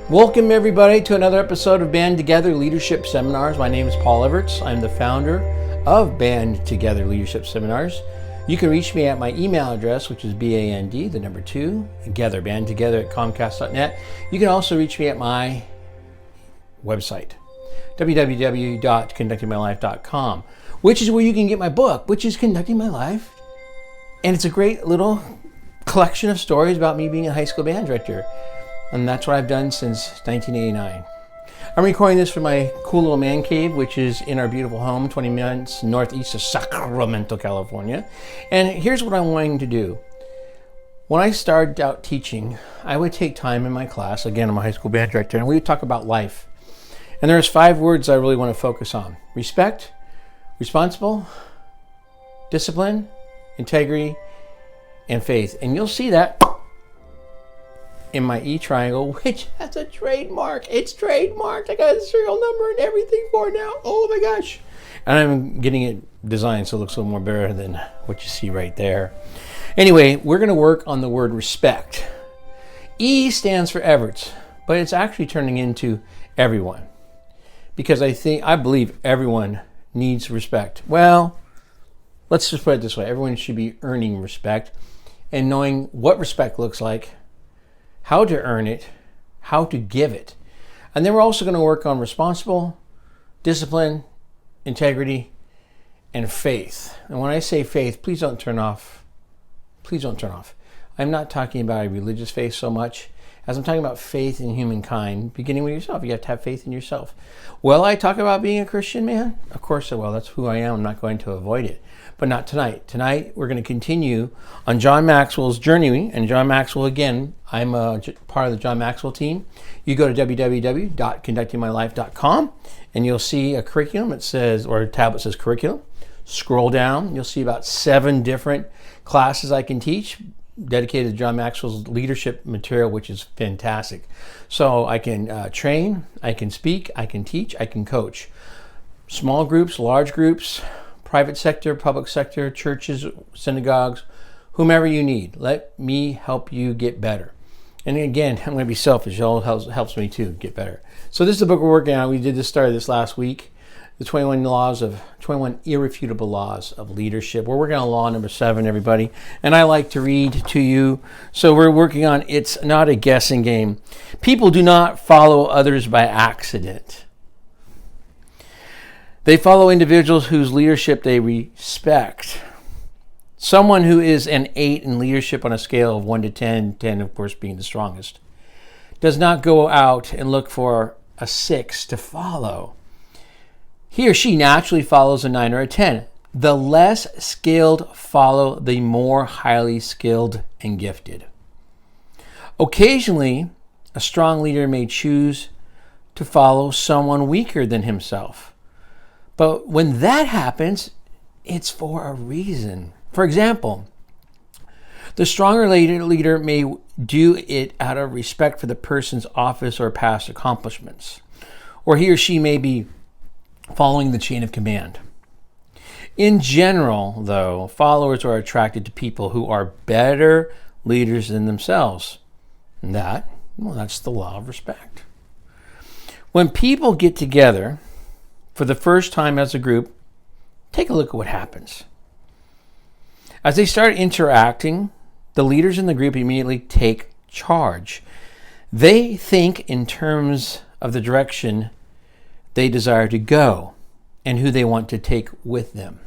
Welcome everybody to another episode of Band Together Leadership Seminars. My name is Paul Everts. I'm the founder of Band Together Leadership Seminars. You can reach me at my email address, which is BAND, the number 2, together, bandtogether@comcast.net. You can also reach me at my website, www.conductingmylife.com, which is where you can get my book, which is Conducting My Life. And it's a great little collection of stories about me being a high school band director. And that's what I've done since 1989. I'm recording this from my cool little man cave, which is in our beautiful home, 20 minutes northeast of Sacramento, California. And here's what I'm wanting to do. When I started out teaching, I would take time in my class, again, I'm a high school band director, and we would talk about life. And there's 5 words I really want to focus on: respect, responsible, discipline, integrity, and faith. And you'll see that in my E triangle, which has a trademark. It's trademarked. I got a serial number and everything for it now. Oh my gosh. And I'm getting it designed so it looks a little more better than what you see right there. Anyway, we're going to work on the word respect. E stands for Everts, but it's actually turning into everyone. Because I believe everyone needs respect. Well, let's just put it this way. Everyone should be earning respect and knowing what respect looks like, how to earn it, how to give it. And then we're also going to work on responsible, discipline, integrity, and faith. And when I say faith, please don't turn off. Please don't turn off. I'm not talking about a religious faith so much as I'm talking about faith in humankind, beginning with yourself. You have to have faith in yourself. Will I talk about being a Christian man? Of course I will. That's who I am. I'm not going to avoid it. But not tonight. Tonight, we're going to continue on John Maxwell's journey. And John Maxwell, again, I'm a part of the John Maxwell team. You go to www.conductingmylife.com and you'll see a curriculum. It says, or a tab that says curriculum. Scroll down. You'll see about 7 different classes I can teach dedicated to John Maxwell's leadership material, which is fantastic. So I can train, I can speak, I can teach, I can coach. Small groups, large groups, private sector, public sector, churches, synagogues, whomever you need. Let me help you get better. And again, I'm going to be selfish. It all helps me too get better. So this is the book we're working on. We started this last week. The 21 irrefutable laws of leadership. We're working on law number 7, everybody. And I like to read to you. So we're working on It's Not a Guessing Game. People do not follow others by accident. They follow individuals whose leadership they respect. Someone who is an 8 in leadership on a scale of 1 to 10, 10 of course being the strongest, does not go out and look for a 6 to follow. He or she naturally follows a 9 or a 10. The less skilled follow the more highly skilled and gifted. Occasionally, a strong leader may choose to follow someone weaker than himself. But when that happens, it's for a reason. For example, the stronger leader may do it out of respect for the person's office or past accomplishments, or he or she may be following the chain of command. In general, though, followers are attracted to people who are better leaders than themselves. And that's the law of respect. When people get together for the first time as a group, take a look at what happens. As they start interacting, the leaders in the group immediately take charge. They think in terms of the direction they desire to go and who they want to take with them.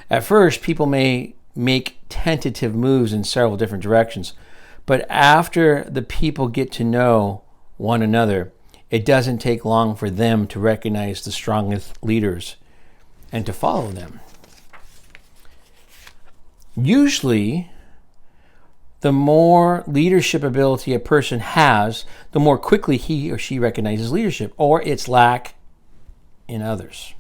At first, people may make tentative moves in several different directions, but after the people get to know one another, it doesn't take long for them to recognize the strongest leaders and to follow them. Usually, the more leadership ability a person has, the more quickly he or she recognizes leadership or its lack in others.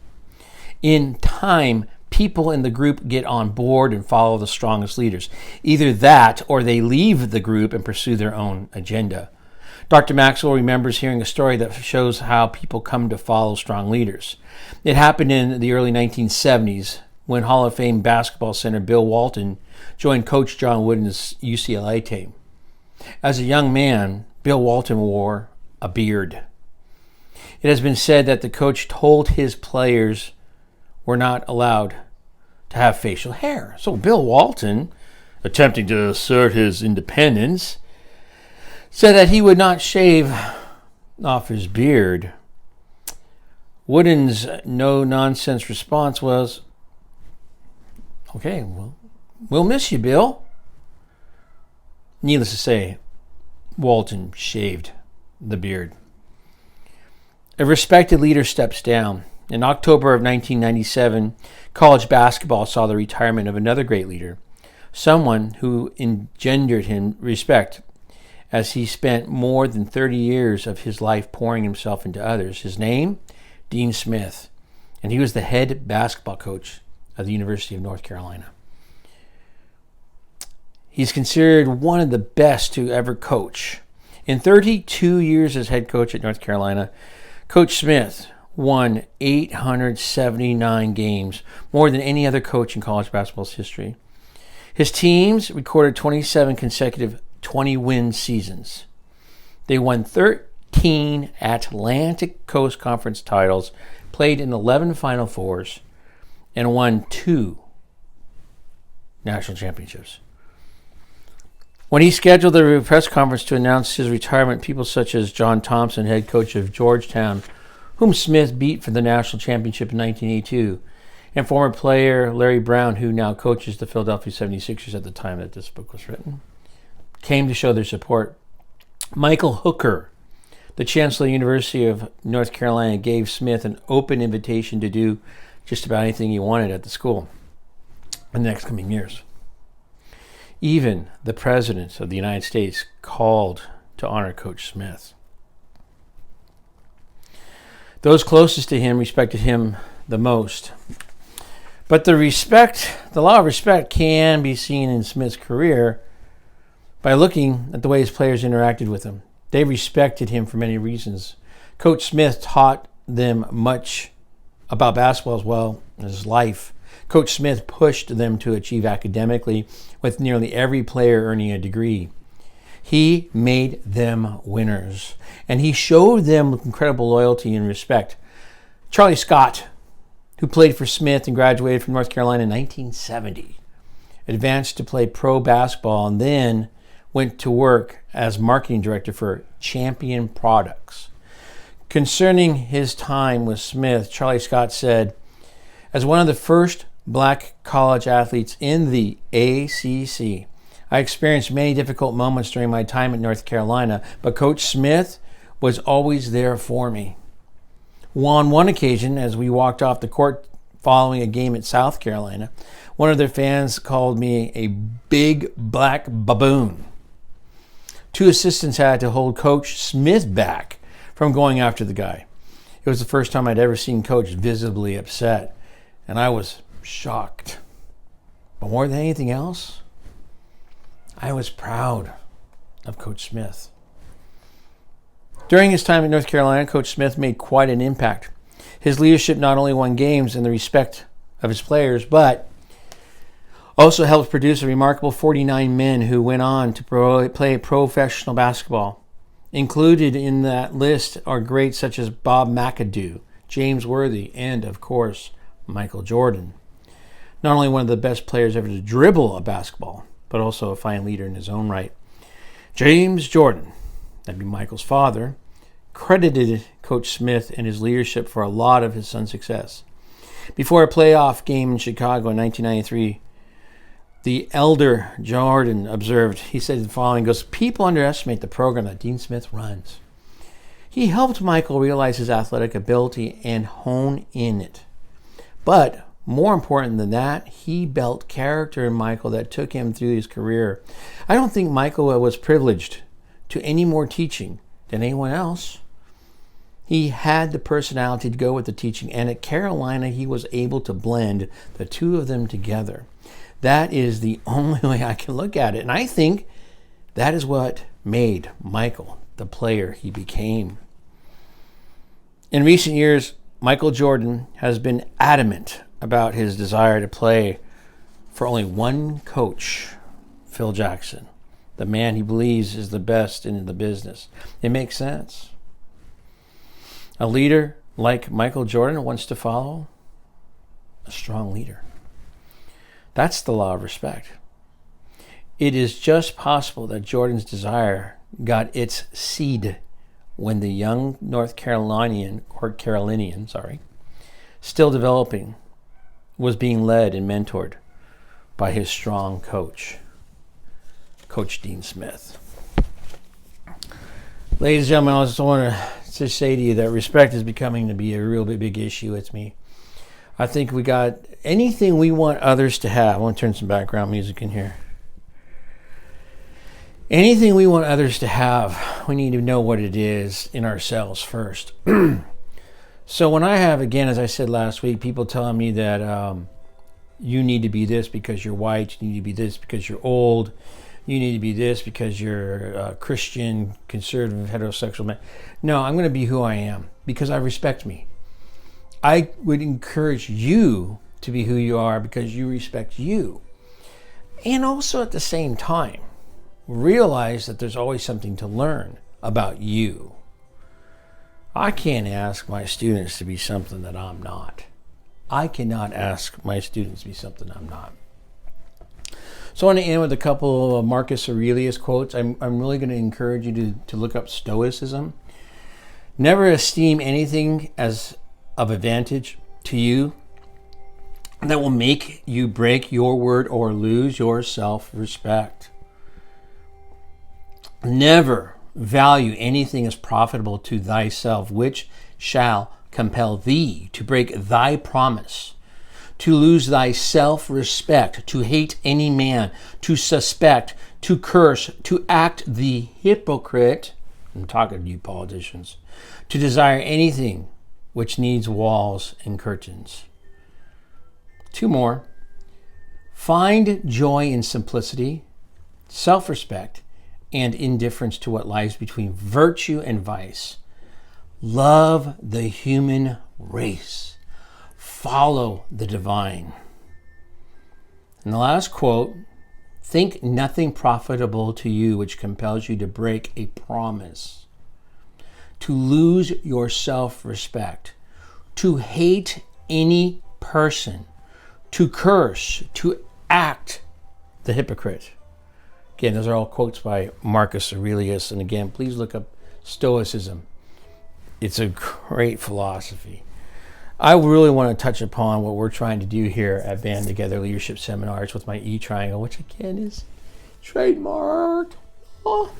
In time, people in the group get on board and follow the strongest leaders. Either that or they leave the group and pursue their own agenda. Dr. Maxwell remembers hearing a story that shows how people come to follow strong leaders. It happened in the early 1970s when Hall of Fame basketball center Bill Walton joined Coach John Wooden's UCLA team. As a young man, Bill Walton wore a beard. It has been said that the coach told his players were not allowed to have facial hair. So Bill Walton, attempting to assert his independence, said that he would not shave off his beard. Wooden's no-nonsense response was, okay, well, we'll miss you, Bill. Needless to say, Walton shaved the beard. A respected leader steps down. In October of 1997, college basketball saw the retirement of another great leader, someone who engendered him respect as he spent more than 30 years of his life pouring himself into others. His name, Dean Smith, and he was the head basketball coach of the University of North Carolina. He's considered one of the best to ever coach. In 32 years as head coach at North Carolina, Coach Smith won 879 games, more than any other coach in college basketball's history. His teams recorded 27 consecutive 20-win seasons. They won 13 Atlantic Coast Conference titles, played in 11 Final Fours, and won 2 national championships. When he scheduled the press conference to announce his retirement, people such as John Thompson, head coach of Georgetown, whom Smith beat for the national championship in 1982, and former player Larry Brown, who now coaches the Philadelphia 76ers at the time that this book was written, came to show their support. Michael Hooker, the Chancellor of the University of North Carolina, gave Smith an open invitation to do just about anything he wanted at the school in the next coming years. Even the President of the United States called to honor Coach Smith. Those closest to him respected him the most. But the law of respect can be seen in Smith's career by looking at the way his players interacted with him. They respected him for many reasons. Coach Smith taught them much about basketball as well as life. Coach Smith pushed them to achieve academically, with nearly every player earning a degree. He made them winners, and he showed them incredible loyalty and respect. Charlie Scott, who played for Smith and graduated from North Carolina in 1970, advanced to play pro basketball and then went to work as marketing director for Champion Products. Concerning his time with Smith, Charlie Scott said, as one of the first black college athletes in the ACC, I experienced many difficult moments during my time at North Carolina, but Coach Smith was always there for me. On one occasion, as we walked off the court following a game at South Carolina, one of their fans called me a big black baboon. 2 assistants had to hold Coach Smith back from going after the guy. It was the first time I'd ever seen Coach visibly upset, and I was shocked. But more than anything else, I was proud of Coach Smith. During his time at North Carolina, Coach Smith made quite an impact. His leadership not only won games and the respect of his players, but also helped produce a remarkable 49 men who went on to play professional basketball. Included in that list are greats such as Bob McAdoo, James Worthy, and, of course, Michael Jordan. Not only one of the best players ever to dribble a basketball, but also a fine leader in his own right. James Jordan, that'd be Michael's father, credited Coach Smith and his leadership for a lot of his son's success. Before a playoff game in Chicago in 1993, the elder Jordan observed, he said the following, goes, people underestimate the program that Dean Smith runs. He helped Michael realize his athletic ability and hone in it. But more important than that, he built character in Michael that took him through his career. I don't think Michael was privileged to any more teaching than anyone else. He had the personality to go with the teaching, and at Carolina, he was able to blend the two of them together. That is the only way I can look at it. And I think that is what made Michael the player he became. In recent years, Michael Jordan has been adamant about his desire to play for only one coach, Phil Jackson, the man he believes is the best in the business. It makes sense. A leader like Michael Jordan wants to follow a strong leader. That's the law of respect. It is just possible that Jordan's desire got its seed when the young North Carolinian, still developing, was being led and mentored by his strong coach, Coach Dean Smith. Ladies and gentlemen, I just want to say to you that respect is becoming to be a real big issue with me. I think we got anything we want others to have. I want to turn some background music in here. Anything we want others to have, we need to know what it is in ourselves first. So when I have, again, as I said last week, people telling me that you need to be this because you're white, you need to be this because you're old, you need to be this because you're a Christian, conservative, heterosexual man. No, I'm going to be who I am because I respect me. I would encourage you to be who you are because you respect you. And also at the same time, realize that there's always something to learn about you. I can't ask my students to be something that I'm not. I cannot ask my students to be something I'm not. So I want to end with a couple of Marcus Aurelius quotes. I'm really going to encourage you to look up Stoicism. Never esteem anything as of advantage to you that will make you break your word or lose your self-respect. Never value anything as profitable to thyself, which shall compel thee to break thy promise, to lose thy self-respect, to hate any man, to suspect, to curse, to act the hypocrite. I'm talking to you politicians. To desire anything which needs walls and curtains. Two more. Find joy in simplicity, self-respect, and indifference to what lies between virtue and vice. Love the human race. Follow the divine. And the last quote, think nothing profitable to you which compels you to break a promise, to lose your self-respect, to hate any person, to curse, to act the hypocrite. Again, those are all quotes by Marcus Aurelius. And again, please look up Stoicism. It's a great philosophy. I really want to touch upon what we're trying to do here at Band Together Leadership Seminars with my E-Triangle, which again is trademarked. Oh.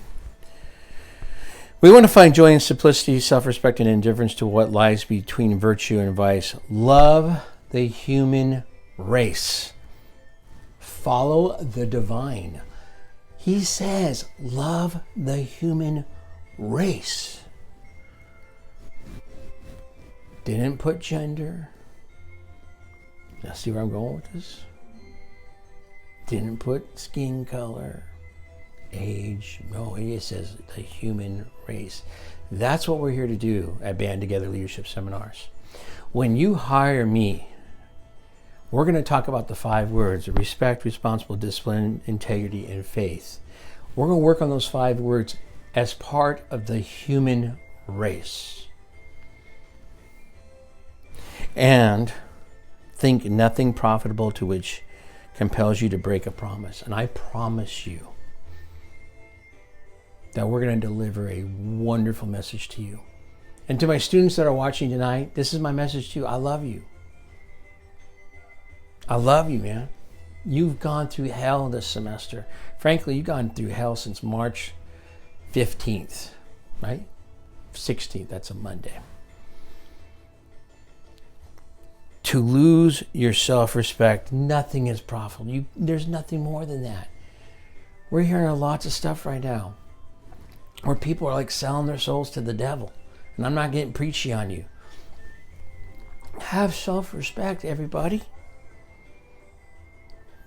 We want to find joy in simplicity, self-respect, and indifference to what lies between virtue and vice. Love the human race. Follow the divine. He says, love the human race. Didn't put gender. Now see where I'm going with this? Didn't put skin color, age. No, he says the human race. That's what we're here to do at Band Together Leadership Seminars. When you hire me, we're going to talk about the 5 words: respect, responsible, discipline, integrity, and faith. We're going to work on those 5 words as part of the human race. And think nothing profitable to which compels you to break a promise. And I promise you that we're going to deliver a wonderful message to you. And to my students that are watching tonight, this is my message to you. I love you. I love you, man. You've gone through hell this semester. Frankly, you've gone through hell since March 15th, right? 16th, that's a Monday. To lose your self-respect, nothing is profitable. There's nothing more than that. We're hearing lots of stuff right now where people are like selling their souls to the devil. And I'm not getting preachy on you. Have self-respect, everybody.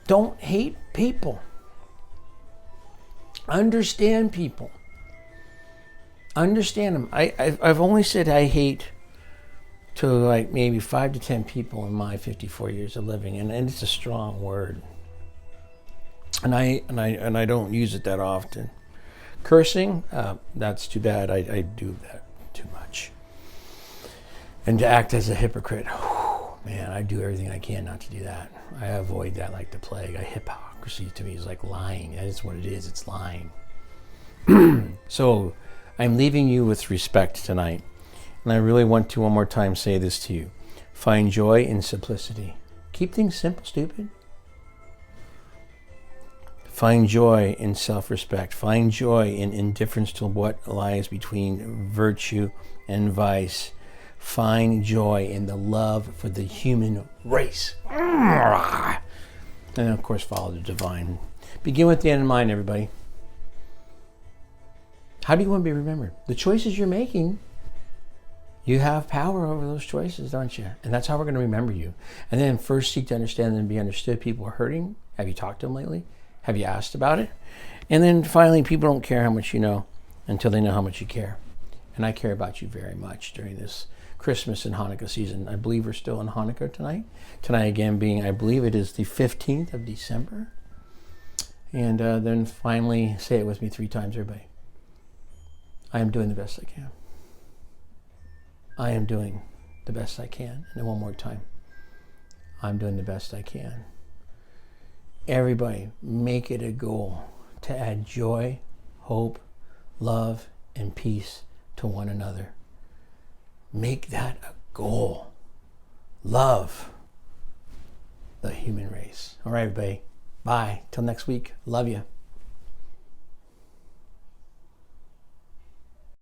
Don't hate people. Understand people. Understand them. I've only said I hate to like maybe 5 to 10 people in my 54 years of living, and it's a strong word. And I don't use it that often. Cursing, that's too bad. I do that too much. and to act as a hypocrite. Man, I do everything I can not to do that. I avoid that like the plague. Hypocrisy to me is like lying. That is what it is. It's lying. So I'm leaving you with respect tonight. And I really want to one more time say this to you. Find joy in simplicity. Keep things simple, stupid. Find joy in self-respect. Find joy in indifference to what lies between virtue and vice. Find joy in the love for the human race. And then, of course, follow the divine. Begin with the end in mind, everybody. How do you want to be remembered? The choices you're making, you have power over those choices, don't you? And that's how we're going to remember you. And then first seek to understand and be understood. People are hurting. Have you talked to them lately? Have you asked about it? And then finally, people don't care how much you know until they know how much you care. And I care about you very much during this Christmas and Hanukkah season. I believe we're still in Hanukkah tonight. Tonight again being, I believe it is the 15th of December. And then finally, say it with me 3 times, everybody. I am doing the best I can. I am doing the best I can. And then one more time. I'm doing the best I can. Everybody, make it a goal to add joy, hope, love, and peace to one another. Make that a goal. Love the human race. All right, everybody. Bye. Till next week. Love you.